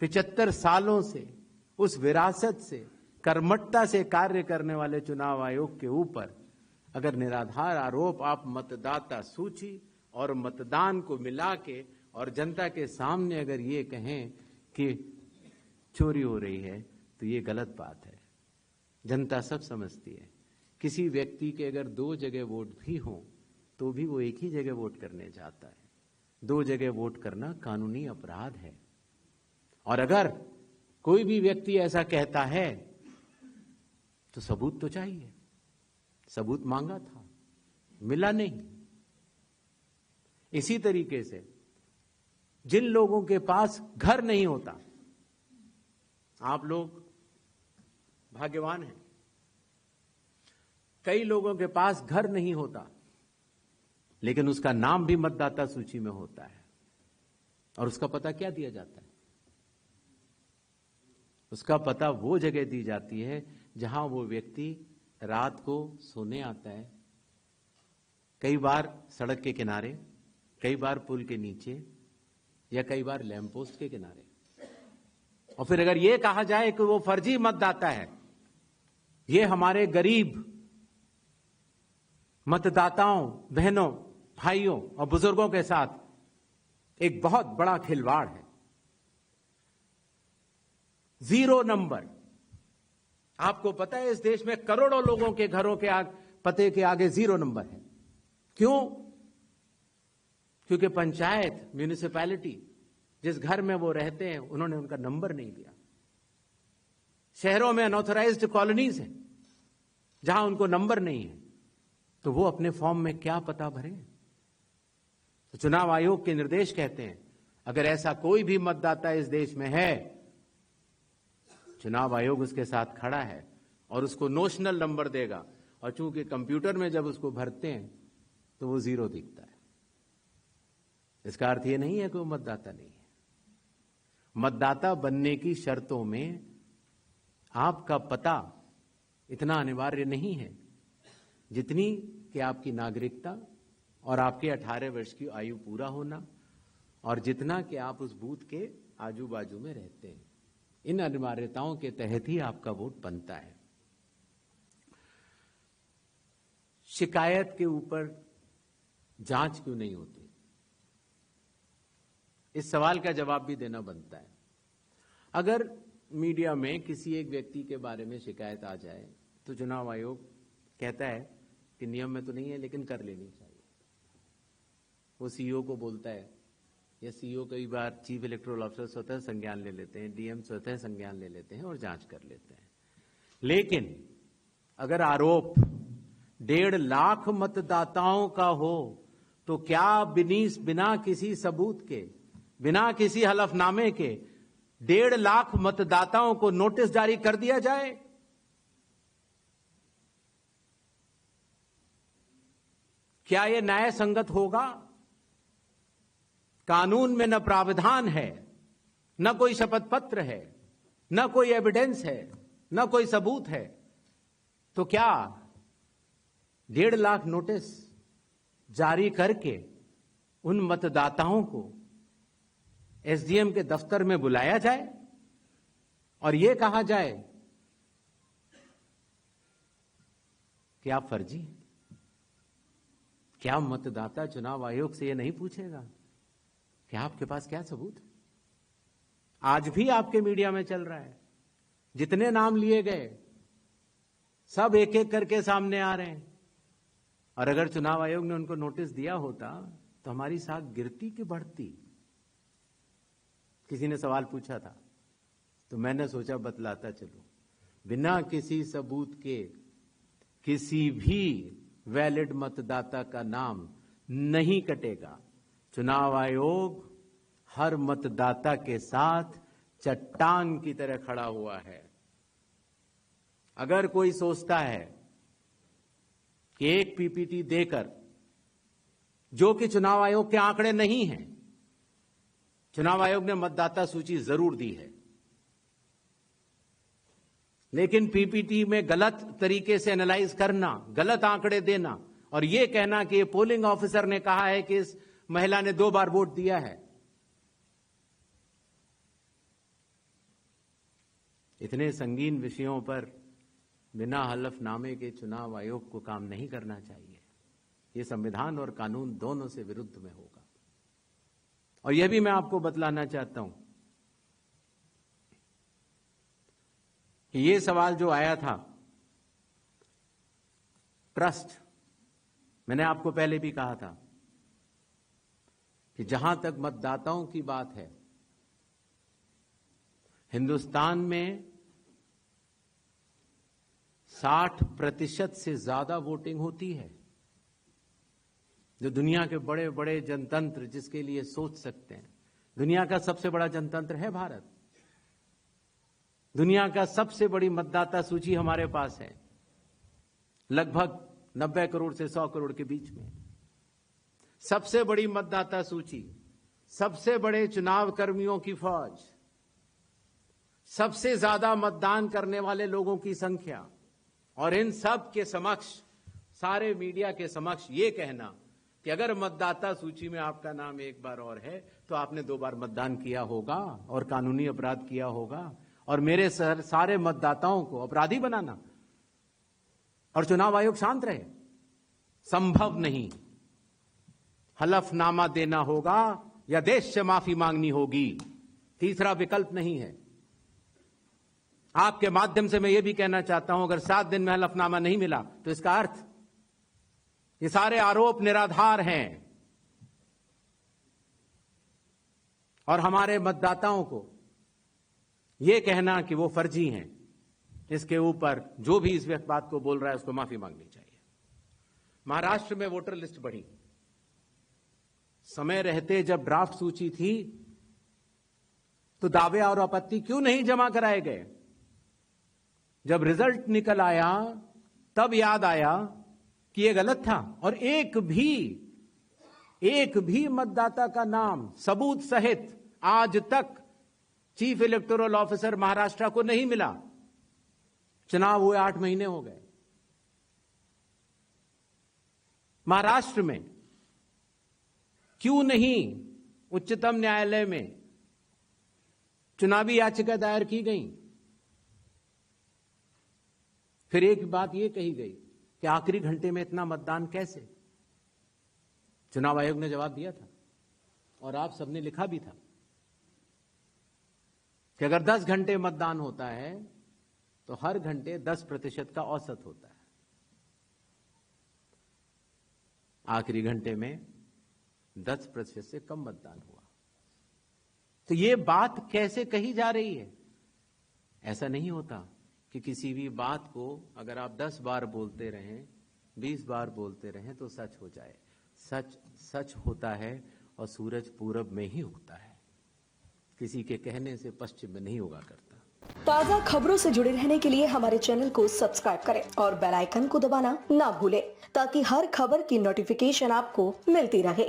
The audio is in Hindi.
75 सालों से उस विरासत से, कर्मठता से कार्य करने वाले चुनाव आयोग के ऊपर अगर निराधार आरोप आप मतदाता सूची और मतदान को मिला के और जनता के सामने अगर ये कहें कि चोरी हो रही है, तो ये गलत बात है। जनता सब समझती है। किसी व्यक्ति के अगर 2 जगह वोट भी हो तो भी वो एक ही जगह वोट करने जाता है। 2 जगह वोट करना कानूनी अपराध है। और अगर कोई भी व्यक्ति ऐसा कहता है तो सबूत तो चाहिए। सबूत मांगा था, मिला नहीं। इसी तरीके से जिन लोगों के पास घर नहीं होता, आप लोग भाग्यवान हैं। कई लोगों के पास घर नहीं होता लेकिन उसका नाम भी मतदाता सूची में होता है। और उसका पता क्या दिया जाता है? उसका पता वो जगह दी जाती है जहां वो व्यक्ति रात को सोने आता है। कई बार सड़क के किनारे, कई बार पुल के नीचे, या कई बार लैंप पोस्ट के किनारे। और फिर अगर यह कहा जाए कि वो फर्जी मतदाता है, ये हमारे गरीब मतदाताओं, बहनों, भाइयों और बुजुर्गों के साथ एक बहुत बड़ा खिलवाड़ है। 0 नंबर। आपको पता है इस देश में करोड़ों लोगों के घरों के पते के आगे 0 नंबर है। क्यों? क्योंकि पंचायत, म्यूनिसिपैलिटी, जिस घर में वो रहते हैं, उन्होंने उनका नंबर नहीं दिया। शहरों में अनऑथराइज्ड कॉलोनीज हैं जहां उनको नंबर नहीं है, तो वो अपने फॉर्म में क्या पता भरें? तो चुनाव आयोग के निर्देश कहते हैं अगर ऐसा कोई भी मतदाता इस देश में है, चुनाव आयोग उसके साथ खड़ा है और उसको नोशनल नंबर देगा। और चूंकि कंप्यूटर में जब उसको भरते हैं तो वो 0 दिखता है। इसका अर्थ ये नहीं है कि वो मतदाता नहीं है। मतदाता बनने की शर्तों में आपका पता इतना अनिवार्य नहीं है जितनी कि आपकी नागरिकता और आपके 18 वर्ष की आयु पूरा होना, और जितना कि आप उस बूथ के आजू बाजू में रहते हैं। इन अनिवार्यताओं के तहत ही आपका वोट बनता है। शिकायत के ऊपर जांच क्यों नहीं होती? इस सवाल का जवाब भी देना बनता है। अगर मीडिया में किसी एक व्यक्ति के बारे में शिकायत आ जाए तो चुनाव आयोग कहता है कि नियम में तो नहीं है लेकिन कर लेनी चाहिए। वो सीईओ को बोलता है, या सीईओ कई बार चीफ इलेक्टोरल ऑफिसर स्वतः संज्ञान ले लेते हैं, डीएम स्वतः संज्ञान ले लेते हैं और जांच कर लेते हैं। लेकिन अगर आरोप 1.5 लाख मतदाताओं का हो तो क्या बिना किसी सबूत के, बिना किसी हलफनामे के 1.5 लाख मतदाताओं को नोटिस जारी कर दिया जाए? क्या यह न्याय संगत होगा? कानून में न प्रावधान है, न कोई शपथ पत्र है, न कोई एविडेंस है, न कोई सबूत है। तो क्या 1.5 लाख नोटिस जारी करके उन मतदाताओं को एसडीएम के दफ्तर में बुलाया जाए और यह कहा जाए कि आप फर्जी हैं? क्या मतदाता चुनाव आयोग से यह नहीं पूछेगा कि आपके पास क्या सबूत है? आज भी आपके मीडिया में चल रहा है, जितने नाम लिए गए सब एक एक करके सामने आ रहे हैं। और अगर चुनाव आयोग ने उनको नोटिस दिया होता तो हमारी साख गिरती कि बढ़ती? किसी ने सवाल पूछा था तो मैंने सोचा बतलाता चलूं। बिना किसी सबूत के किसी भी वैलिड मतदाता का नाम नहीं कटेगा। चुनाव आयोग हर मतदाता के साथ चट्टान की तरह खड़ा हुआ है। अगर कोई सोचता है कि एक पीपीटी देकर, जो कि चुनाव आयोग के आंकड़े नहीं हैं, चुनाव आयोग ने मतदाता सूची जरूर दी है, लेकिन पीपीटी में गलत तरीके से एनालाइज करना, गलत आंकड़े देना और यह कहना कि पोलिंग ऑफिसर ने कहा है कि इस महिला ने 2 बार वोट दिया है, इतने संगीन विषयों पर बिना हलफनामे के चुनाव आयोग को काम नहीं करना चाहिए। ये संविधान और कानून दोनों से विरुद्ध में होगा। और यह भी मैं आपको बतलाना चाहता हूं कि ये सवाल जो आया था ट्रस्ट, मैंने आपको पहले भी कहा था कि जहां तक मतदाताओं की बात है, हिंदुस्तान में 60% से ज्यादा वोटिंग होती है। जो दुनिया के बड़े बड़े जनतंत्र जिसके लिए सोच सकते हैं, दुनिया का सबसे बड़ा जनतंत्र है भारत। दुनिया का सबसे बड़ी मतदाता सूची हमारे पास है, लगभग 90 करोड़ से 100 करोड़ के बीच में। सबसे बड़ी मतदाता सूची, सबसे बड़े चुनाव कर्मियों की फौज, सबसे ज्यादा मतदान करने वाले लोगों की संख्या, और इन सब के समक्ष, सारे मीडिया के समक्ष ये कहना कि अगर मतदाता सूची में आपका नाम एक बार और है तो आपने 2 बार मतदान किया होगा और कानूनी अपराध किया होगा, और मेरे सारे मतदाताओं को अपराधी बनाना और चुनाव आयोग शांत रहे, संभव नहीं। हलफनामा देना होगा या देश से माफी मांगनी होगी, तीसरा विकल्प नहीं है। आपके माध्यम से मैं यह भी कहना चाहता हूं, अगर 7 दिन में हलफनामा नहीं मिला तो इसका अर्थ ये सारे आरोप निराधार हैं और हमारे मतदाताओं को यह कहना कि वो फर्जी हैं, इसके ऊपर जो भी इस बात को बोल रहा है उसको माफी मांगनी चाहिए। महाराष्ट्र में वोटर लिस्ट बढ़ी, समय रहते जब ड्राफ्ट सूची थी तो दावे और आपत्ति क्यों नहीं जमा कराए गए? जब रिजल्ट निकल आया तब याद आया कि ये गलत था, और एक भी मतदाता का नाम सबूत सहित आज तक चीफ इलेक्टोरल ऑफिसर महाराष्ट्र को नहीं मिला। चुनाव हुए 8 महीने हो गए। महाराष्ट्र में क्यों नहीं उच्चतम न्यायालय में चुनावी याचिका दायर की गई? फिर एक बात यह कही गई कि आखिरी घंटे में इतना मतदान कैसे? चुनाव आयोग ने जवाब दिया था और आप सबने लिखा भी था कि अगर 10 घंटे मतदान होता है तो हर घंटे 10% का औसत होता है। आखिरी घंटे में 10% से कम मतदान हुआ। तो यह बात कैसे कही जा रही है? ऐसा नहीं होता कि किसी भी बात को अगर आप 10 बार बोलते रहें, 20 बार बोलते रहें तो सच हो जाए। सच सच होता है और सूरज पूरब में ही उगता है, किसी के कहने से पश्चिम में नहीं उगा करता। ताज़ा खबरों से जुड़े रहने के लिए हमारे चैनल को सब्सक्राइब करें और बेल आइकन को दबाना ना भूलें, ताकि हर खबर की नोटिफिकेशन आपको मिलती रहे।